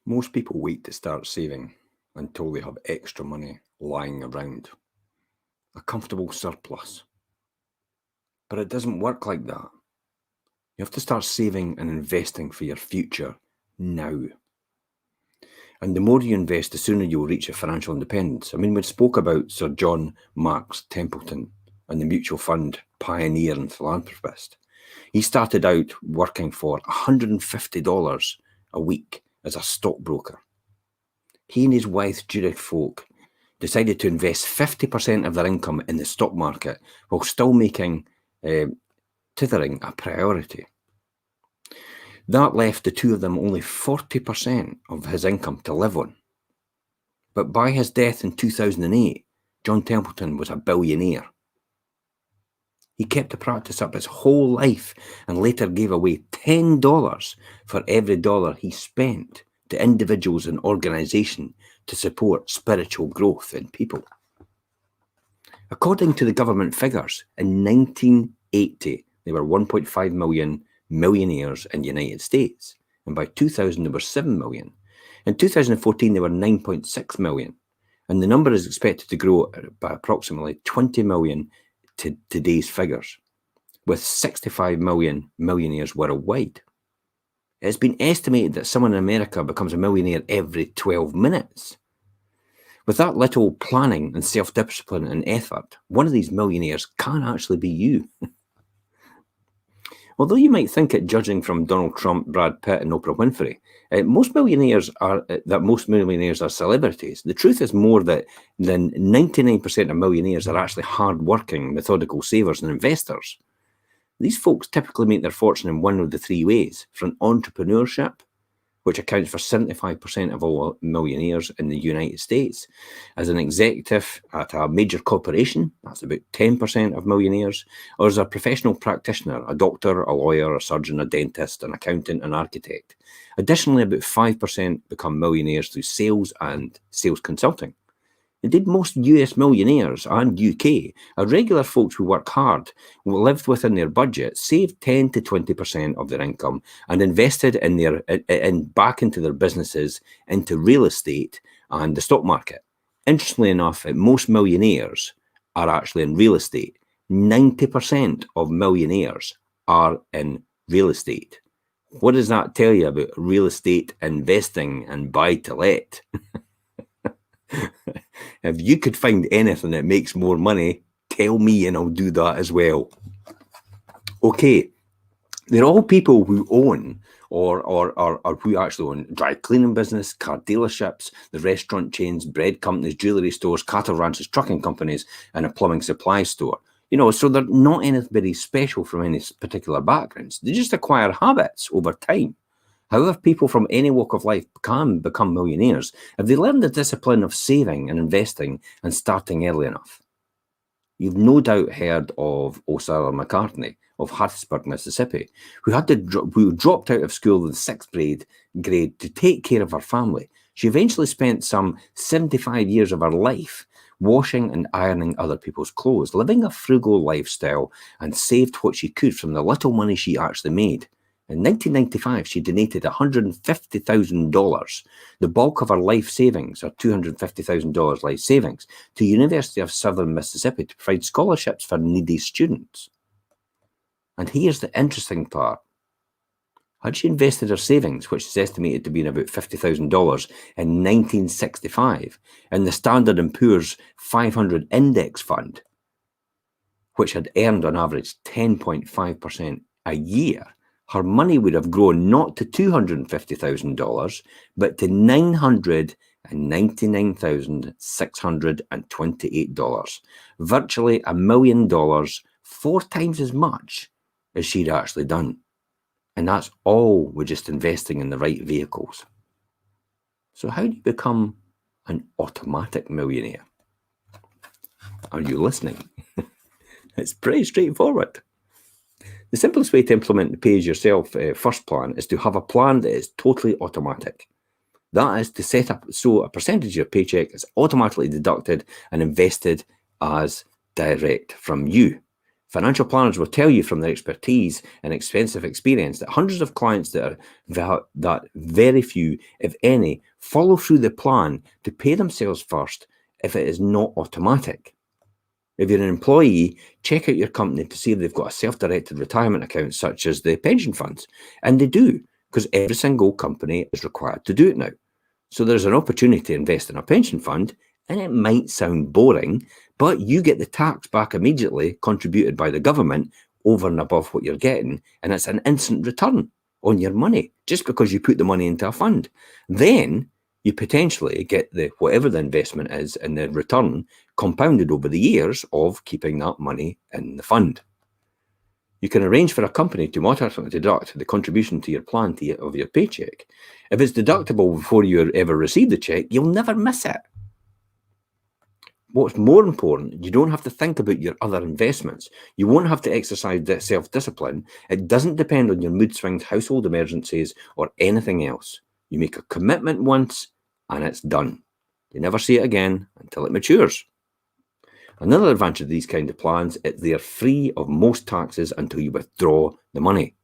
Most people wait to start saving until they have extra money lying around, a comfortable surplus. But it doesn't work like that. You have to start saving and investing for your future now. And the more you invest, the sooner you'll reach your financial independence. I mean, we spoke about Sir John Marks Templeton and the mutual fund pioneer and philanthropist. He started out working for $150 a week as a stockbroker. He and his wife, Judith Folk, decided to invest 50% of their income in the stock market while still making tithering a priority. That left the two of them only 40% of his income to live on. But by his death in 2008, John Templeton was a billionaire. He kept the practice up his whole life and later gave away $10 for every dollar he spent to individuals and organizations to support spiritual growth in people. According to the government figures, in 1980, there were 1.5 million millionaires in the United States, and by 2000 there were 7 million. In 2014 there were 9.6 million, and the number is expected to grow by approximately 20 million to today's figures, with 65 million millionaires worldwide. It's been estimated that someone in America becomes a millionaire every 12 minutes. With that little planning and self-discipline and effort, one of these millionaires can actually be you. Although you might think it, judging from Donald Trump, Brad Pitt, and Oprah Winfrey, most millionaires are celebrities. The truth is more that than 99% of millionaires are actually hard-working, methodical savers and investors. These folks typically make their fortune in one of the three ways: from entrepreneurship, which accounts for 75% of all millionaires in the United States, as an executive at a major corporation, that's about 10% of millionaires, or as a professional practitioner, a doctor, a lawyer, a surgeon, a dentist, an accountant, an architect. Additionally, about 5% become millionaires through sales and sales consulting. Indeed, most US millionaires and UK are regular folks who work hard, who lived within their budget, saved 10 to 20% of their income, and invested back into their businesses, into real estate and the stock market. Interestingly enough, most millionaires are actually in real estate. 90% of millionaires are in real estate. What does that tell you about real estate investing and buy to let? If you could find anything that makes more money, tell me and I'll do that as well. Okay, they're all people who own or who actually own dry cleaning business, car dealerships, the restaurant chains, bread companies, jewelry stores, cattle ranches, trucking companies, and a plumbing supply store. So they're not anybody special from any particular backgrounds. They just acquire habits over time. However, people from any walk of life can become millionaires if they learn the discipline of saving and investing and starting early enough. You've no doubt heard of O'Sara McCartney of Harrisburg, Mississippi, who dropped out of school in the sixth grade to take care of her family. She eventually spent some 75 years of her life washing and ironing other people's clothes, living a frugal lifestyle, and saved what she could from the little money she actually made. In 1995, she donated $150,000, the bulk of her life savings, or $250,000 life savings, to University of Southern Mississippi to provide scholarships for needy students. And here's the interesting part. Had she invested her savings, which is estimated to be about $50,000 in 1965, in the Standard & Poor's 500 index fund, which had earned on average 10.5% a year, her money would have grown not to $250,000, but to $999,628, virtually $1 million, 4 times as much as she'd actually done. And that's all with just investing in the right vehicles. So how do you become an automatic millionaire? Are you listening? It's pretty straightforward. The simplest way to implement the pay-as-yourself first plan is to have a plan that is totally automatic. That is to set up so a percentage of your paycheck is automatically deducted and invested as direct from you. Financial planners will tell you from their expertise and extensive experience that hundreds of clients that very few, if any, follow through the plan to pay themselves first if it is not automatic. If you're an employee, check out your company to see if they've got a self-directed retirement account such as the pension funds. And they do, because every single company is required to do it now. So there's an opportunity to invest in a pension fund, and it might sound boring, but you get the tax back immediately contributed by the government over and above what you're getting, and it's an instant return on your money just because you put the money into a fund. Then you potentially get the whatever the investment is and the return compounded over the years of keeping that money in the fund. You can arrange for a company to automatically deduct the contribution to your plan of your paycheck. If it's deductible before you ever receive the check, you'll never miss it. What's more important, you don't have to think about your other investments. You won't have to exercise self-discipline. It doesn't depend on your mood swings, household emergencies, or anything else. You make a commitment once, and it's done. You never see it again until it matures. Another advantage of these kind of plans is they're free of most taxes until you withdraw the money.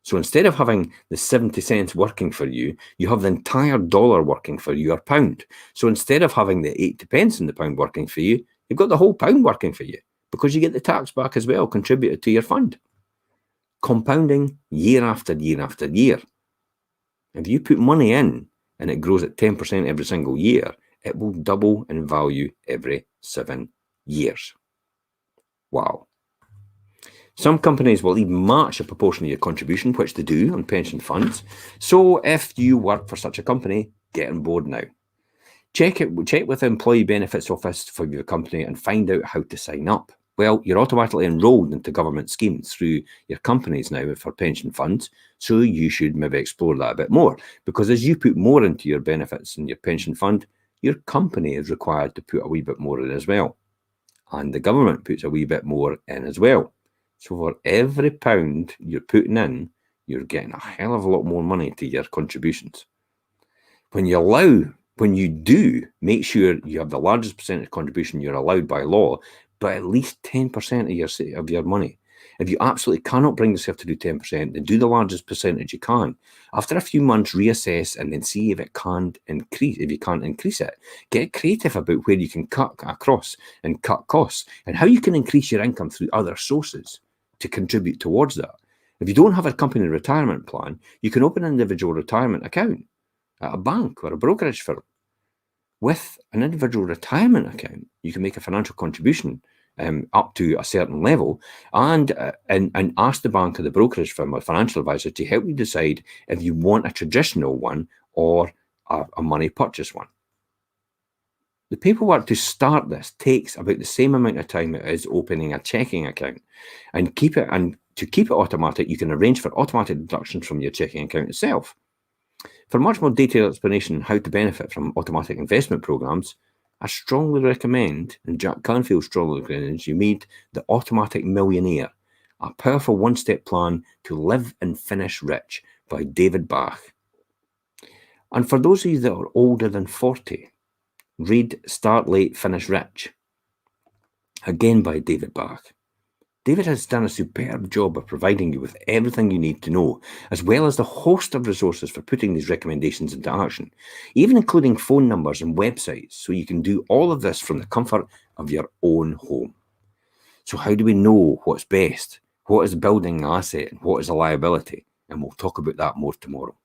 So instead of having the 70 cents working for you, you have the entire dollar working for you, or pound. So instead of having the 80 pence in the pound working for you, you've got the whole pound working for you because you get the tax back as well, contributed to your fund. Compounding year after year after year. If you put money in and it grows at 10% every single year, it will double in value every 7 years. Wow. Some companies will even match a proportion of your contribution, which they do on pension funds. So if you work for such a company, get on board now. Check with the Employee Benefits Office for your company and find out how to sign up. Well, you're automatically enrolled into government schemes through your companies now for pension funds, so you should maybe explore that a bit more, because as you put more into your benefits in your pension fund, your company is required to put a wee bit more in as well. And the government puts a wee bit more in as well. So for every pound you're putting in, you're getting a hell of a lot more money to your contributions. When you do, make sure you have the largest percentage contribution you're allowed by law, but at least 10% of your money. If you absolutely cannot bring yourself to do 10%, then do the largest percentage you can. After a few months, reassess and then see if it can't increase. If you can't increase it, get creative about where you can cut across and cut costs and how you can increase your income through other sources to contribute towards that. If you don't have a company retirement plan, you can open an individual retirement account at a bank or a brokerage firm. With an individual retirement account, you can make a financial contribution up to a certain level and ask the bank or the brokerage firm or financial advisor to help you decide if you want a traditional one or a money purchase one. The paperwork to start this takes about the same amount of time it is opening a checking account. And to keep it automatic, you can arrange for automatic deductions from your checking account itself. For much more detailed explanation on how to benefit from automatic investment programs, I strongly recommend, and Jack Canfield strongly recommends, you read The Automatic Millionaire, a powerful one-step plan to live and finish rich by David Bach. And for those of you that are older than 40, read Start Late, Finish Rich, again by David Bach. David has done a superb job of providing you with everything you need to know, as well as the host of resources for putting these recommendations into action, even including phone numbers and websites, so you can do all of this from the comfort of your own home. So how do we know what's best? What is building an asset and what is a liability? And we'll talk about that more tomorrow.